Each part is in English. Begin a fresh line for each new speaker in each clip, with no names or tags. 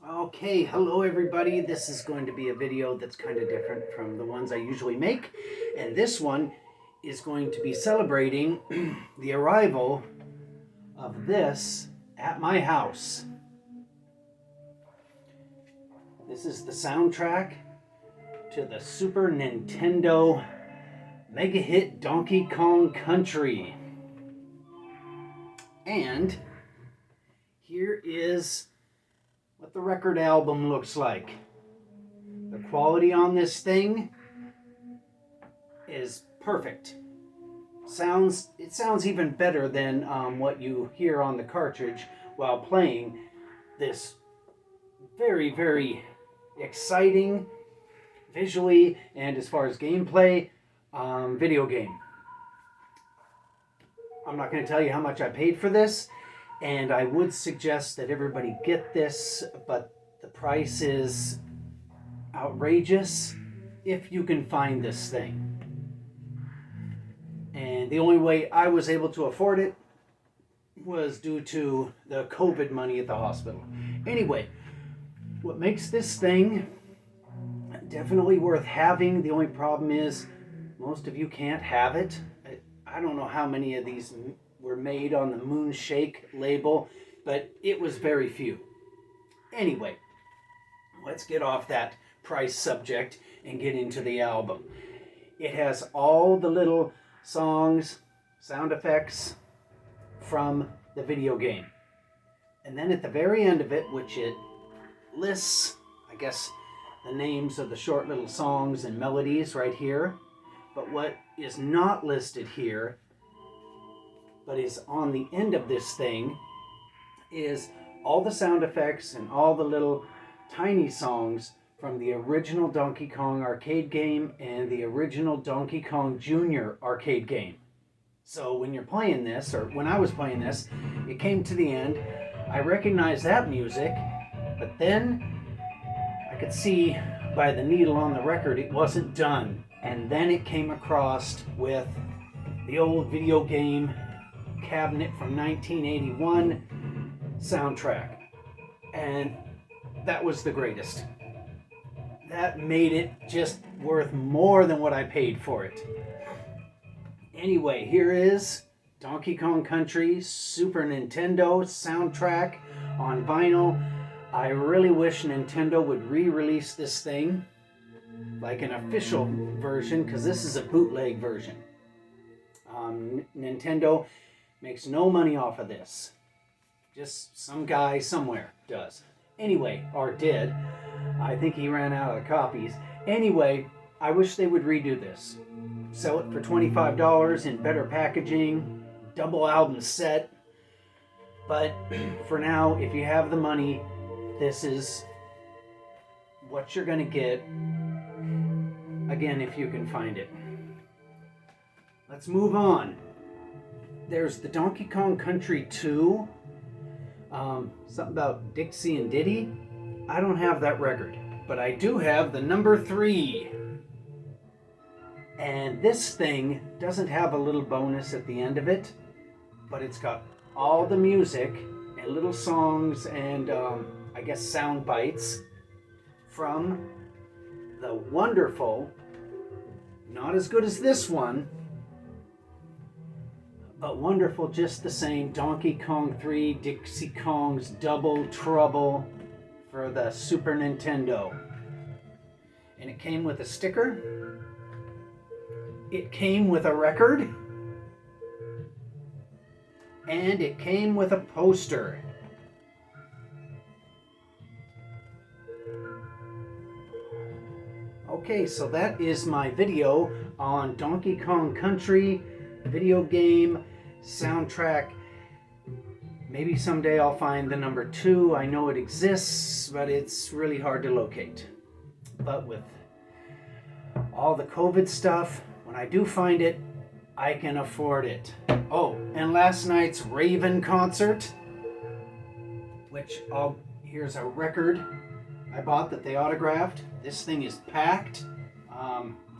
Okay, hello everybody. This is going to be a video that's kind of different from the ones I usually make. And this one is going to be celebrating the arrival of this at my house. This is the soundtrack to the Super Nintendo mega hit Donkey Kong Country. And here is what the record album looks like. The quality on this thing is perfect. It sounds even better than what you hear on the cartridge while playing this very, very exciting visually and as far as gameplay video game. I'm not going to tell you how much I paid for this, and I would suggest that everybody get this, but the price is outrageous if you can find this thing. And the only way I was able to afford it was due to the COVID money at the hospital. Anyway, what makes this thing definitely worth having, the only problem is most of you can't have it. I don't know how many of these were made on the Moonshake label, but it was very few. Anyway, let's get off that price subject and get into the album. It has all the little songs, sound effects from the video game. And then at the very end of it, which it lists, I guess, the names of the short little songs and melodies right here. But what is not listed here, but is on the end of this thing, is all the sound effects and all the little tiny songs from the original Donkey Kong arcade game and the original Donkey Kong Jr. arcade game. So when you're playing this, or when I was playing this, it came to the end. I recognized that music, but then I could see by the needle on the record it wasn't done. And then it came across with the old video game cabinet from 1981 soundtrack. And that was the greatest. That made it just worth more than what I paid for it. Anyway, here is Donkey Kong Country Super Nintendo soundtrack on vinyl. I really wish Nintendo would re-release this thing like an official version, because this is a bootleg version. Nintendo makes no money off of this. Just some guy somewhere does. Anyway, or did. I think he ran out of copies. Anyway, I wish they would redo this. Sell it for $25 in better packaging, double album set. But for now, if you have the money, this is what you're going to get. Again, if you can find it. Let's move on. There's the Donkey Kong Country 2. Something about Dixie and Diddy. I don't have that record, but I do have the number 3. And this thing doesn't have a little bonus at the end of it, but it's got all the music and little songs and I guess sound bites from the wonderful, not as good as this one, but wonderful just the same, Donkey Kong 3 Dixie Kong's Double Trouble for the Super Nintendo. And it came with a sticker. It came with a record. And it came with a poster. Okay, so that is my video on Donkey Kong Country video game soundtrack. Maybe someday I'll find the number 2. I know it exists, but it's really hard to locate. But with all the COVID stuff, when I do find it, I can afford it. Oh, and last night's Raven concert, which here's a record I bought that they autographed. This thing is packed.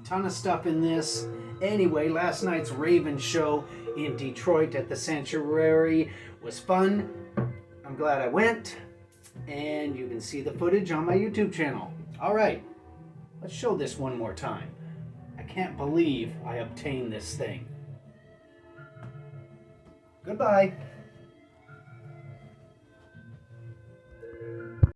Ton of stuff in this. Anyway, last night's Raven show in Detroit at the Sanctuary was fun. I'm glad I went. And you can see the footage on my YouTube channel. All right, let's show this one more time. I can't believe I obtained this thing. Goodbye.